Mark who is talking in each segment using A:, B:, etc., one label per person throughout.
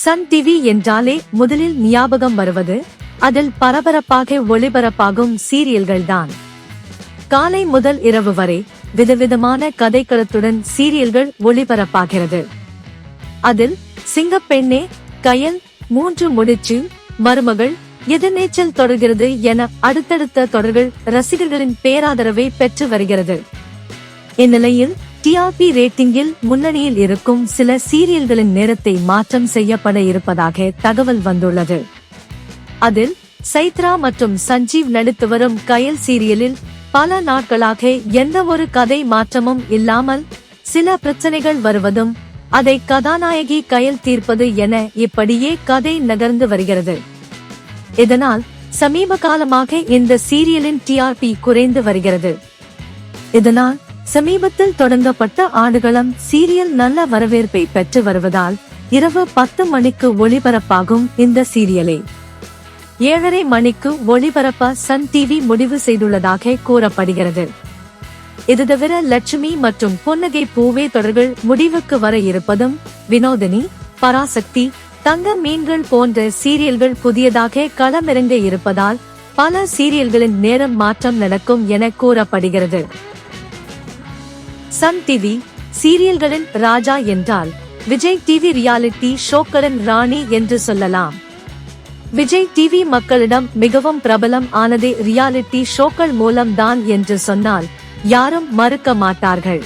A: Sun TV என்றாலே முதலில் ஞாபகம் வருவது அதில் பரபரப்பாக ஒளிபரப்பாகும் சீரியல்கள்தான். காலை முதல் இரவு வரை விதவிதமான கதைக்களத்துடன் சீரியல்கள் ஒளிபரப்பாகிறது. அதில் சிங்கப்பெண்ணே, கயல், 3 முடிச்சு, மருமகள், எதிர்நீச்சல் தொடர்கிறது என அடுத்தடுத்த தொடர்கள் ரசிகர்களின் பேராதரவை பெற்று வருகிறது. இந்நிலையில் டிஆர்பி ரேட்டிங்கில் முன்னணியில் இருக்கும் சில சீரியல்களின் நேரத்தை மாற்றம் செய்யப்பட இருப்பதாக தகவல் வந்துள்ளது. அதில் சைத்ரா மற்றும் சஞ்சீவ் நடித்து வரும் கயல் சீரியலில் பல நாட்களாக எந்த ஒரு கதை மாற்றமும் இல்லாமல் சில பிரச்சனைகள் வருவதும் அதை கதாநாயகி கயல் தீர்ப்பது என இப்படியே கதை நகர்ந்து வருகிறது. இதனால் சமீப காலமாக இந்த சீரியலின் டிஆர்பி குறைந்து வருகிறது. இதனால் சமீபத்தில் தொடங்கப்பட்ட ஆடுகளம் சீரியல் நல்ல வரவேற்பை பெற்று வருவதால் இரவு 10 மணிக்கு ஒளிபரப்பாகும் இந்த சீரியலை 7:30 மணிக்கு ஒளிபரப்ப சன் டிவி முடிவு செய்துள்ளதாக கூறப்படுகிறது. இது தவிர லட்சுமி மற்றும் பொன்னகை பூவே தொடர்கள் முடிவுக்கு வர இருப்பதும், வினோதினி, பராசக்தி, தங்க மீன்கள் போன்ற சீரியல்கள் புதியதாக களமிறங்க இருப்பதால் பல சீரியல்களின் நேரம் மாற்றம் நடக்கும் என கூறப்படுகிறது. சன் டிவி சீரியல்களின் ராஜா என்றால் விஜய் டிவி ரியாலிட்டி ஷோக்களின் ராணி என்று சொல்லலாம். விஜய் டிவி மக்களிடம் மிகவும் பிரபலம் ஆனதே ரியாலிட்டி ஷோக்கள் மூலம் தான் என்று சொன்னால் யாரும் மறுக்க மாட்டார்கள்.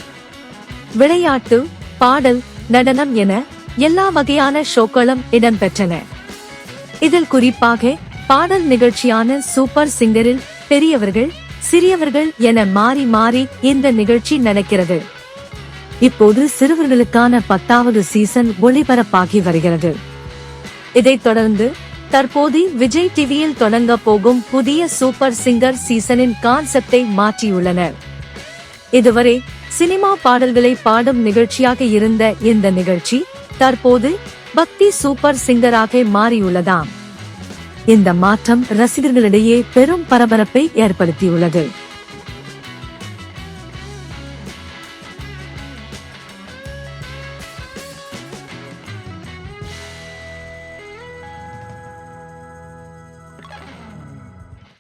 A: விளையாட்டு, பாடல், நடனம் என எல்லா வகையான ஷோக்களும் இடம்பெற்றன. இதில் குறிப்பாக பாடல் நிகழ்ச்சியான சூப்பர் சிங்கரில் பெரியவர்கள், சிறியவர்கள் என மாறி மாறி இந்த நிகழ்ச்சி நடக்கிறது. இப்போது சிறுவர்களுக்கான 10வது சீசன் ஒளிபரப்பாகி வருகிறது. இதைத் தொடர்ந்து தற்போது விஜய் டிவியில் தொடங்க போகும் புதிய சூப்பர் சிங்கர் சீசனின் கான்செப்டை மாற்றியுள்ளனர். இதுவரை சினிமா பாடல்களை பாடும் நிகழ்ச்சியாக இருந்த இந்த நிகழ்ச்சி தற்போது பக்தி சூப்பர் சிங்கராக மாறியுள்ளதாம். இந்த மாற்றம் ரசிகர்களிடையே பெரும் பரபரப்பை ஏற்படுத்தியுள்ளது.